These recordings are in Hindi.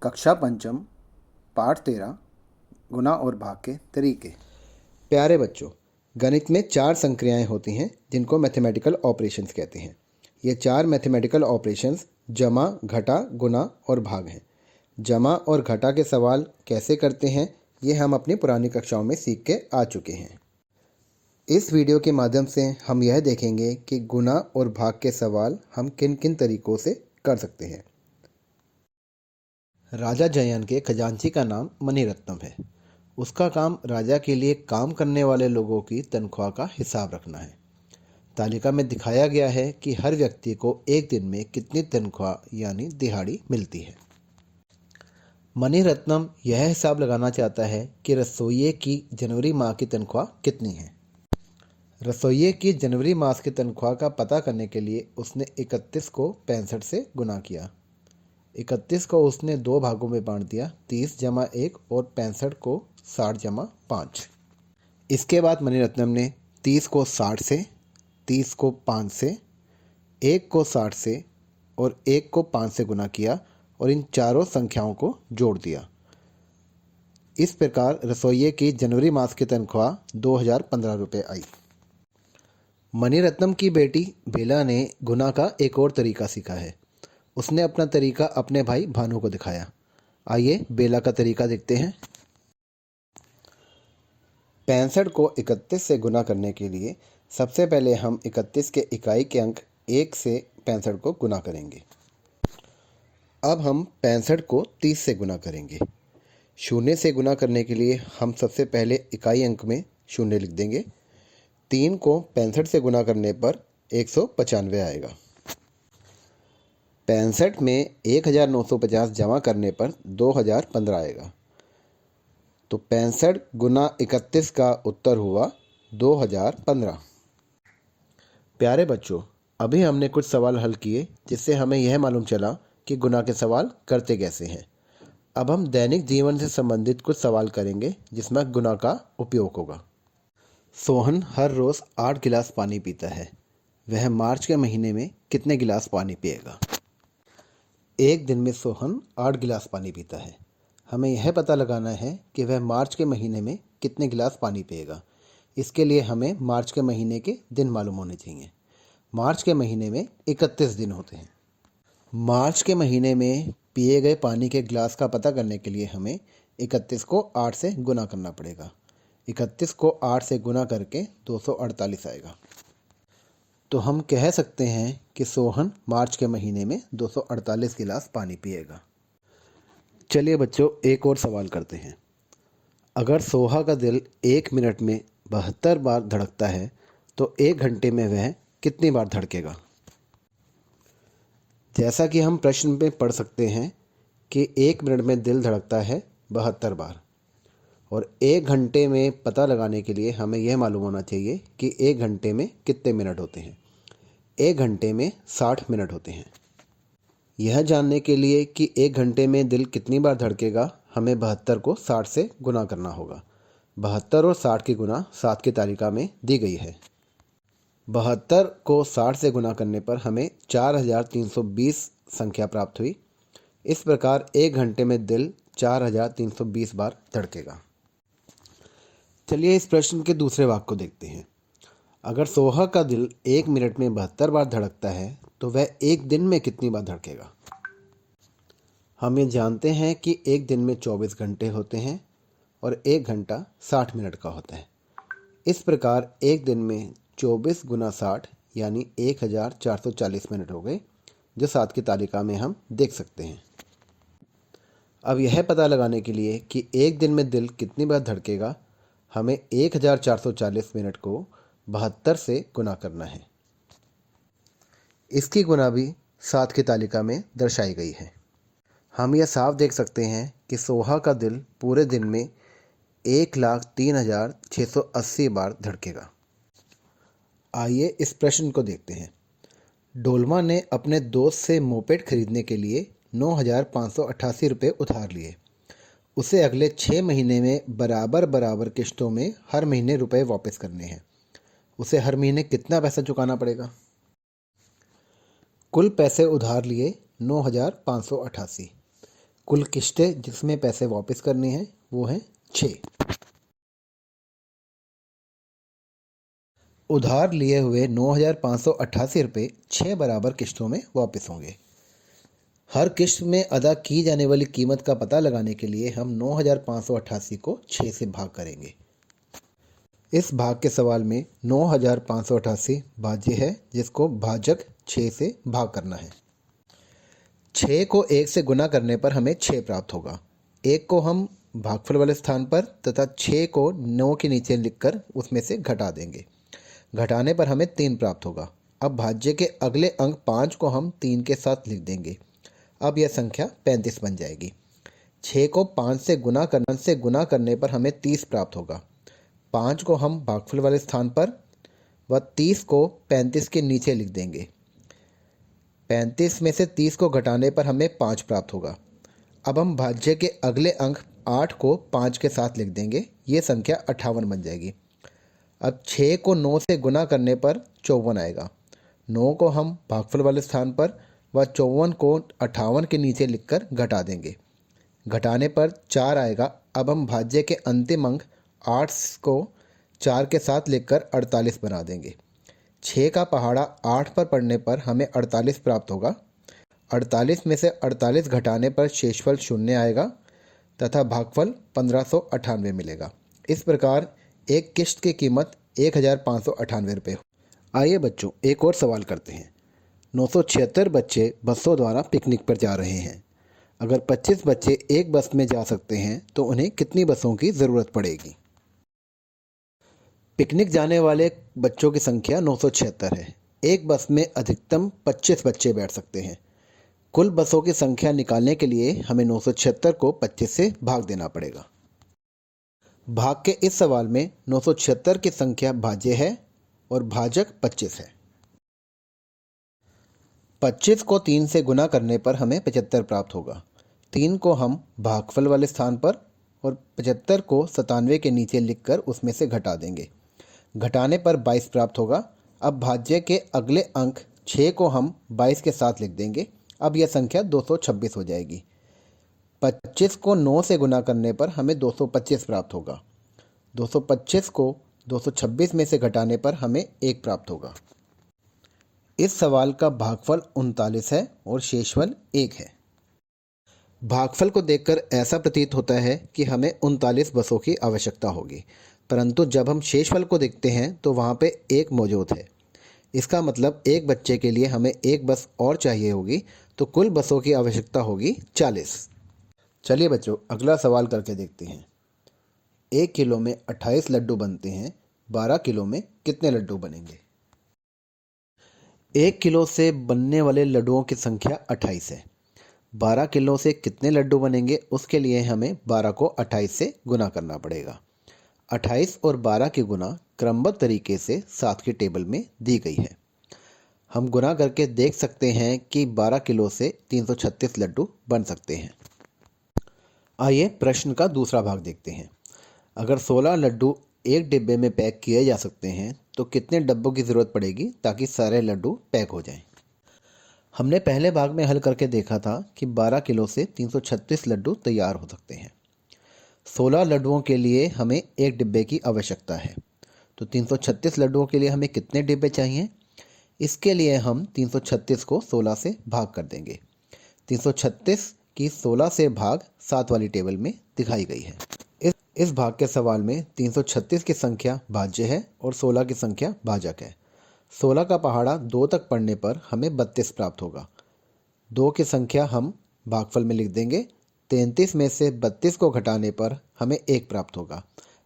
कक्षा पंचम पाठ 13 गुणा और भाग के तरीके। प्यारे बच्चों, गणित में चार संक्रियाएं होती हैं जिनको मैथमेटिकल ऑपरेशंस कहते हैं। ये चार मैथमेटिकल ऑपरेशंस जमा, घटा, गुणा और भाग हैं। जमा और घटा के सवाल कैसे करते हैं ये हम अपनी पुरानी कक्षाओं में सीख के आ चुके हैं। इस वीडियो के माध्यम से हम यह देखेंगे कि गुणा और भाग के सवाल हम किन किन तरीकों से कर सकते हैं। राजा जयन के खजांची का नाम मणिरत्नम है। उसका काम राजा के लिए काम करने वाले लोगों की तनख्वाह का हिसाब रखना है। तालिका में दिखाया गया है कि हर व्यक्ति को एक दिन में कितनी तनख्वाह यानी दिहाड़ी मिलती है। मणिरत्नम यह हिसाब लगाना चाहता है कि रसोइये की जनवरी माह की तनख्वाह कितनी है। रसोइये की जनवरी मास की तनख्वाह का पता करने के लिए उसने 31 को 65 से गुना किया। 31 को उसने दो भागों में बांट दिया, 30 जमा 1 और 65 को 60 जमा 5। इसके बाद मणिरत्नम ने 30 को 60 से, 30 को 5 से, 1 को 60 से और 1 को 5 से गुना किया और इन चारों संख्याओं को जोड़ दिया। इस प्रकार रसोइये की जनवरी मास की तनख्वाह 2015 रुपये आई। मणिरत्नम की बेटी बेला ने गुना का एक और तरीका सीखा है। उसने अपना तरीका अपने भाई भानु को दिखाया। आइए बेला का तरीका देखते हैं। 65 को 31 से गुना करने के लिए सबसे पहले हम 31 के इकाई के अंक 1 से 65 को गुना करेंगे। अब हम 65 को 30 से गुना करेंगे। शून्य से गुना करने के लिए हम सबसे पहले इकाई अंक में शून्य लिख देंगे। 3 को 65 से गुना करने पर 195 आएगा। 65 में 1950 जमा करने पर 2015 आएगा। तो 65 गुना 31 का उत्तर हुआ 2015। प्यारे बच्चों, अभी हमने कुछ सवाल हल किए जिससे हमें यह मालूम चला कि गुना के सवाल करते कैसे हैं। अब हम दैनिक जीवन से संबंधित कुछ सवाल करेंगे जिसमें गुना का उपयोग होगा। सोहन हर रोज़ 8 गिलास पानी पीता है। वह मार्च के महीने में कितने गिलास पानी पिएगा? एक दिन में सोहन 8 गिलास पानी पीता है। हमें यह पता लगाना है कि वह मार्च के महीने में कितने गिलास पानी पिएगा। इसके लिए हमें मार्च के महीने के दिन मालूम होने चाहिए। मार्च के महीने में 31 दिन होते हैं। मार्च के महीने में पिए गए पानी के गिलास का पता करने के लिए हमें 31 को 8 से गुना करना पड़ेगा। 31 को 8 से गुना करके 248 आएगा। तो हम कह सकते हैं कि सोहन मार्च के महीने में 248 गिलास पानी पिएगा। चलिए बच्चों, एक और सवाल करते हैं। अगर सोहा का दिल 1 मिनट में 72 बार धड़कता है तो 1 घंटे में वह कितनी बार धड़केगा? जैसा कि हम प्रश्न में पढ़ सकते हैं कि 1 मिनट में दिल धड़कता है 72 बार और 1 घंटे में पता लगाने के लिए हमें यह मालूम होना चाहिए कि 1 घंटे में कितने मिनट होते हैं। 1 घंटे में 60 मिनट होते हैं। यह जानने के लिए कि 1 घंटे में दिल कितनी बार धड़केगा, हमें 72 को 60 से गुना करना होगा। 72 और 60 की गुना 7 की तालिका में दी गई है। 72 को 60 से गुना करने पर हमें 4320 संख्या प्राप्त हुई। इस प्रकार 1 घंटे में दिल 4320 बार धड़केगा। चलिए इस प्रश्न के दूसरे भाग को देखते हैं। अगर सोहा का दिल 1 मिनट में 72 बार धड़कता है तो वह एक दिन में कितनी बार धड़केगा? हम ये जानते हैं कि एक दिन में 24 घंटे होते हैं और 1 घंटा 60 मिनट का होता है। इस प्रकार एक दिन में 24 गुना 60 यानी 1440 मिनट हो गए, जो 7 की तालिका में हम देख सकते हैं। अब यह पता लगाने के लिए कि एक दिन में दिल कितनी बार धड़केगा, हमें 1440 मिनट को 72 से गुना करना है। इसकी गुना भी 7 की तालिका में दर्शाई गई है। हम यह साफ देख सकते हैं कि सोहा का दिल पूरे दिन में 1,03,680 बार धड़केगा। आइए इस प्रश्न को देखते हैं। डोलमा ने अपने दोस्त से मोपेड खरीदने के लिए 9,588 रुपये उधार लिए। उसे अगले 6 महीने में बराबर बराबर किश्तों में हर महीने रुपए वापस करने हैं। उसे हर महीने कितना पैसा चुकाना पड़ेगा? कुल पैसे उधार लिए 9,588। कुल किस्तें जिसमें पैसे वापस करने हैं वो हैं 6। उधार लिए हुए 9,588 रुपये 6 बराबर किस्तों में वापस होंगे। हर किस्त में अदा की जाने वाली कीमत का पता लगाने के लिए हम 9,588 को 6 से भाग करेंगे। इस भाग के सवाल में 9,588 भाज्य है जिसको भाजक 6 से भाग करना है। 6 को 1 से गुना करने पर हमें 6 प्राप्त होगा। 1 को हम भागफल वाले स्थान पर तथा 6 को 9 के नीचे लिखकर उसमें से घटा देंगे। घटाने पर हमें 3 प्राप्त होगा। अब भाज्य के अगले अंक 5 को हम 3 के साथ लिख देंगे। अब यह संख्या 35 बन जाएगी। 6 को 5 से गुना करने पर हमें 30 प्राप्त होगा। 5 को हम भागफल वाले स्थान पर व 30 को 35 के नीचे लिख देंगे। 35 में से 30 को घटाने पर हमें 5 प्राप्त होगा। अब हम भाज्य के अगले अंक 8 को 5 के साथ लिख देंगे। ये संख्या 58 बन जाएगी। अब 6 को 9 से गुना करने पर 54 आएगा। 9 को हम भागफल वाले स्थान पर व 54 को 58 के नीचे लिखकर घटा देंगे। घटाने पर 4 आएगा। अब हम भाज्य के अंतिम अंक 8 को 4 के साथ लिखकर 48 बना देंगे। 6 का पहाड़ा 8 पर पड़ने पर हमें 48 प्राप्त होगा। 48 में से 48 घटाने पर शेषफल 0 आएगा तथा भागफल 1598 मिलेगा। इस प्रकार एक किस्त की कीमत 1,598 रुपये। आइए बच्चों एक और सवाल करते हैं। 976 बच्चे बसों द्वारा पिकनिक पर जा रहे हैं। अगर 25 बच्चे एक बस में जा सकते हैं तो उन्हें कितनी बसों की ज़रूरत पड़ेगी? पिकनिक जाने वाले बच्चों की संख्या 976 है। एक बस में अधिकतम 25 बच्चे बैठ सकते हैं। कुल बसों की संख्या निकालने के लिए हमें 976 को 25 से भाग देना पड़ेगा। भाग के इस सवाल में 976 की संख्या भाज्य है और भाजक 25 है। 25 को 3 से गुना करने पर हमें 75 प्राप्त होगा। 3 को हम भागफल वाले स्थान पर और 75 को 97 के नीचे लिखकर उसमें से घटा देंगे। घटाने पर 22 प्राप्त होगा। अब भाज्य के अगले अंक 6 को हम 22 के साथ लिख देंगे। अब यह संख्या 226 हो जाएगी। 25 को 9 से गुना करने पर हमें 225 प्राप्त होगा। 225 को 226 में से घटाने पर हमें 1 प्राप्त होगा। इस सवाल का भागफल 39 है और शेषफल 1 है। भागफल को देखकर ऐसा प्रतीत होता है कि हमें 39 बसों की आवश्यकता होगी, परंतु जब हम शेषफल को देखते हैं तो वहाँ पे 1 मौजूद है। इसका मतलब एक बच्चे के लिए हमें 1 बस और चाहिए होगी, तो कुल बसों की आवश्यकता होगी 40। चलिए बच्चों अगला सवाल करके देखते हैं। 1 किलो में 28 लड्डू बनते हैं, 12 किलो में कितने लड्डू बनेंगे? 1 किलो से बनने वाले लड्डुओं की संख्या 28 है। 12 किलो से कितने लड्डू बनेंगे उसके लिए हमें 12 को 28 से गुना करना पड़ेगा। 28 और 12 की गुना क्रमबद्ध तरीके से 7 की टेबल में दी गई है। हम गुना करके देख सकते हैं कि 12 किलो से 336 लड्डू बन सकते हैं। आइए प्रश्न का दूसरा भाग देखते हैं। अगर 16 लड्डू एक डिब्बे में पैक किए जा सकते हैं तो कितने डब्बों की ज़रूरत पड़ेगी ताकि सारे लड्डू पैक हो जाएं? हमने पहले भाग में हल करके देखा था कि 12 किलो से 336 लड्डू तैयार हो सकते हैं। 16 लड्डुओं के लिए हमें एक डिब्बे की आवश्यकता है, तो 336 लड्डुओं के लिए हमें कितने डिब्बे चाहिए? इसके लिए हम 336 को 16 से भाग कर देंगे। 336 की 16 से भाग 7 वाली टेबल में दिखाई गई है। इस भाग के सवाल में 336 की संख्या भाज्य है और 16 की संख्या भाजक है। 16 का पहाड़ा 2 तक पढ़ने पर हमें 32 प्राप्त होगा। 2 की संख्या हम भागफल में लिख देंगे। 33 में से 32 को घटाने पर हमें 1 प्राप्त होगा।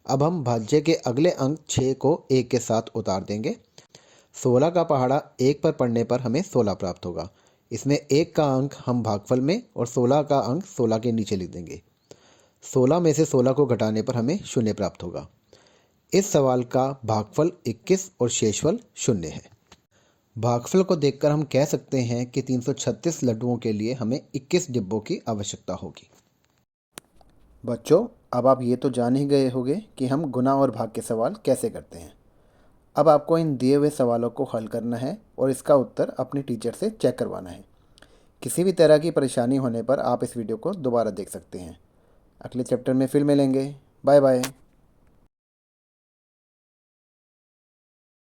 अब हम भाज्य के अगले अंक 6 को 1 के साथ उतार देंगे। 16 का पहाड़ा 1 पर पढ़ने पर हमें 16 प्राप्त होगा। इसमें 1 का अंक हम भागफल में और 16 का अंक 16 के नीचे लिख देंगे। 16 में से 16 को घटाने पर हमें 0 प्राप्त होगा। इस सवाल का भागफल 21 और शेषफल 0 है। भागफल को देखकर हम कह सकते हैं कि 336 लड्डुओं के लिए हमें 21 डिब्बों की आवश्यकता होगी। बच्चों अब आप ये तो जान ही गए होंगे कि हम गुना और भाग के सवाल कैसे करते हैं। अब आपको इन दिए हुए सवालों को हल करना है और इसका उत्तर अपने टीचर से चेक करवाना है। किसी भी तरह की परेशानी होने पर आप इस वीडियो को दोबारा देख सकते हैं। अगले चैप्टर में फिर मिलेंगे। Bye bye.